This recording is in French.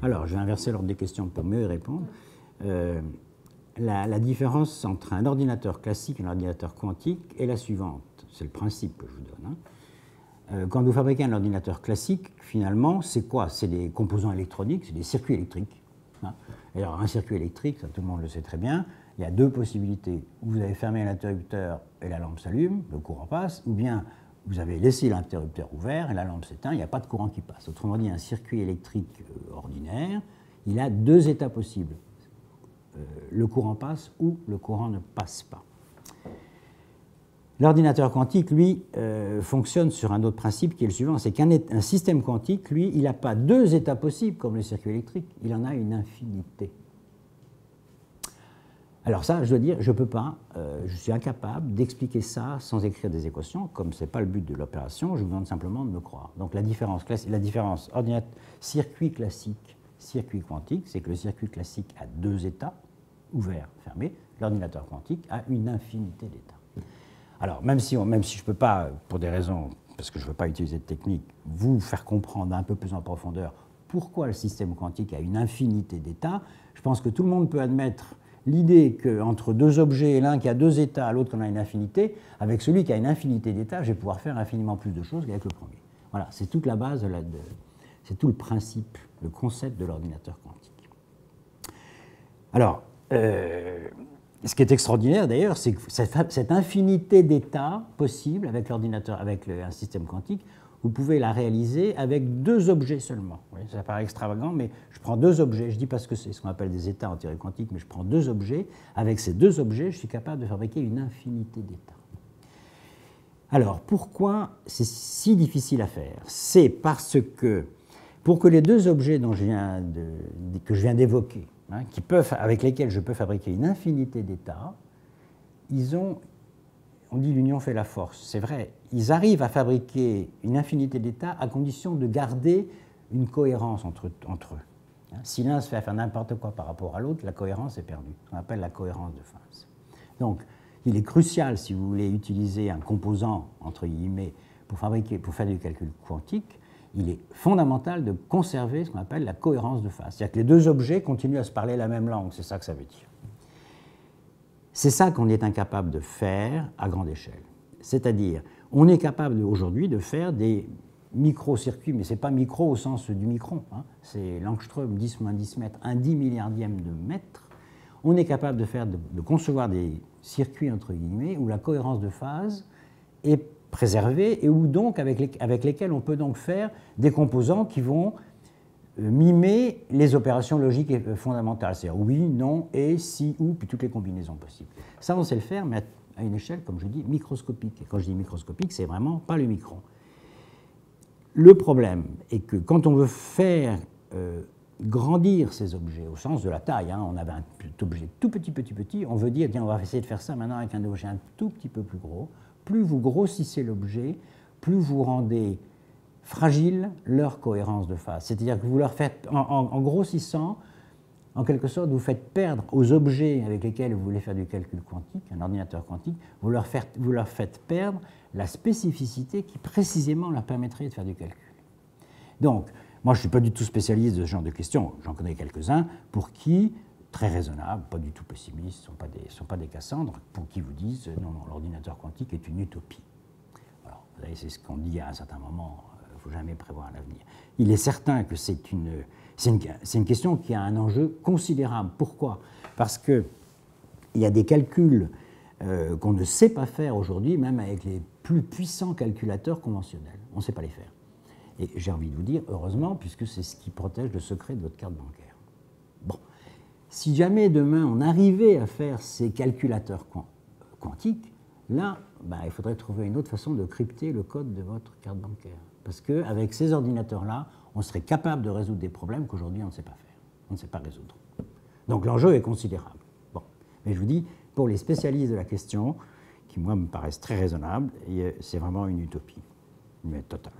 Alors, je vais inverser l'ordre des questions pour mieux y répondre. La différence entre un ordinateur classique et un ordinateur quantique est la suivante. C'est le principe que je vous donne. Quand vous fabriquez un ordinateur classique, finalement, c'est quoi? C'est des composants électroniques, c'est des circuits électriques. Alors, un circuit électrique, ça, tout le monde le sait très bien, il y a deux possibilités. Vous avez fermé l'interrupteur et la lampe s'allume, le courant passe, ou bien vous avez laissé l'interrupteur ouvert et la lampe s'éteint, il n'y a pas de courant qui passe. Autrement dit, un circuit électrique ordinaire, il a deux états possibles. Le courant passe ou le courant ne passe pas. L'ordinateur quantique, lui, fonctionne sur un autre principe qui est le suivant, c'est qu'un système quantique, lui, il n'a pas deux états possibles comme le circuit électrique, il en a une infinité. Alors ça, je dois dire, je ne peux pas, je suis incapable d'expliquer ça sans écrire des équations, comme ce n'est pas le but de l'opération, je vous demande simplement de me croire. Donc la différence circuit classique, circuit quantique, c'est que le circuit classique a deux états, ouvert, fermé, l'ordinateur quantique a une infinité d'états. Alors, même si je ne peux pas, pour des raisons, parce que je ne veux pas utiliser de technique, vous faire comprendre un peu plus en profondeur pourquoi le système quantique a une infinité d'états, je pense que tout le monde peut admettre l'idée qu'entre deux objets, l'un qui a deux états, l'autre qui en a une infinité, avec celui qui a une infinité d'états, je vais pouvoir faire infiniment plus de choses qu'avec le premier. Voilà, c'est toute la base, c'est tout le principe, le concept de l'ordinateur quantique. Alors, ce qui est extraordinaire d'ailleurs, c'est que cette infinité d'états possibles avec l'ordinateur, avec un système quantique, vous pouvez la réaliser avec deux objets seulement. Oui, ça paraît extravagant, mais je prends deux objets, je dis parce que c'est ce qu'on appelle des états en théorie quantique, mais je prends deux objets, avec ces deux objets, je suis capable de fabriquer une infinité d'états. Alors, pourquoi c'est si difficile à faire? C'est parce que, pour que les deux objets que je viens d'évoquer, avec lesquels je peux fabriquer une infinité d'états, on dit l'union fait la force, c'est vrai, ils arrivent à fabriquer une infinité d'états à condition de garder une cohérence entre eux. Si l'un se fait faire n'importe quoi par rapport à l'autre, la cohérence est perdue, ce qu'on appelle la cohérence de phase. Donc, il est crucial, si vous voulez utiliser un composant, entre guillemets, pour faire du calcul quantique, il est fondamental de conserver ce qu'on appelle la cohérence de phase. C'est-à-dire que les deux objets continuent à se parler la même langue, c'est ça que ça veut dire. C'est ça qu'on est incapable de faire à grande échelle. C'est-à-dire, on est capable aujourd'hui de faire des micro-circuits, mais ce n'est pas micro au sens du micron, c'est l'angstrom 10-10 mètres, un 10 milliardième de mètre. On est capable de concevoir des circuits, entre guillemets, où la cohérence de phase est préservés et où donc avec lesquels on peut donc faire des composants qui vont mimer les opérations logiques fondamentales, c'est-à-dire oui, non, et, si, ou, puis toutes les combinaisons possibles. Ça, on sait le faire, mais à une échelle, comme je dis, microscopique. Et quand je dis microscopique, c'est vraiment pas le micron. Le problème est que quand on veut faire grandir ces objets, au sens de la taille, on avait un objet tout petit, on veut dire, tiens, on va essayer de faire ça maintenant avec un objet un tout petit peu plus gros. Plus vous grossissez l'objet, plus vous rendez fragile leur cohérence de phase. C'est-à-dire que vous leur faites, en grossissant, en quelque sorte, vous faites perdre aux objets avec lesquels vous voulez faire du calcul quantique, un ordinateur quantique, vous leur faites perdre la spécificité qui précisément leur permettrait de faire du calcul. Donc, moi je ne suis pas du tout spécialiste de ce genre de questions, j'en connais quelques-uns, pour qui, très raisonnables, pas du tout pessimistes, ne sont pas des Cassandres, pour qui vous disent non, l'ordinateur quantique est une utopie. Alors, vous savez, c'est ce qu'on dit à un certain moment, il ne faut jamais prévoir l'avenir. Il est certain que c'est une question qui a un enjeu considérable. Pourquoi? Parce qu'il y a des calculs qu'on ne sait pas faire aujourd'hui, même avec les plus puissants calculateurs conventionnels. On ne sait pas les faire. Et j'ai envie de vous dire, heureusement, puisque c'est ce qui protège le secret de votre carte bancaire. Bon. Si jamais demain on arrivait à faire ces calculateurs quantiques, là, il faudrait trouver une autre façon de crypter le code de votre carte bancaire. Parce qu'avec ces ordinateurs-là, on serait capable de résoudre des problèmes qu'aujourd'hui on ne sait pas faire. On ne sait pas résoudre. Donc l'enjeu est considérable. Bon. Mais je vous dis, pour les spécialistes de la question, qui moi me paraissent très raisonnables, c'est vraiment une utopie, mais totale.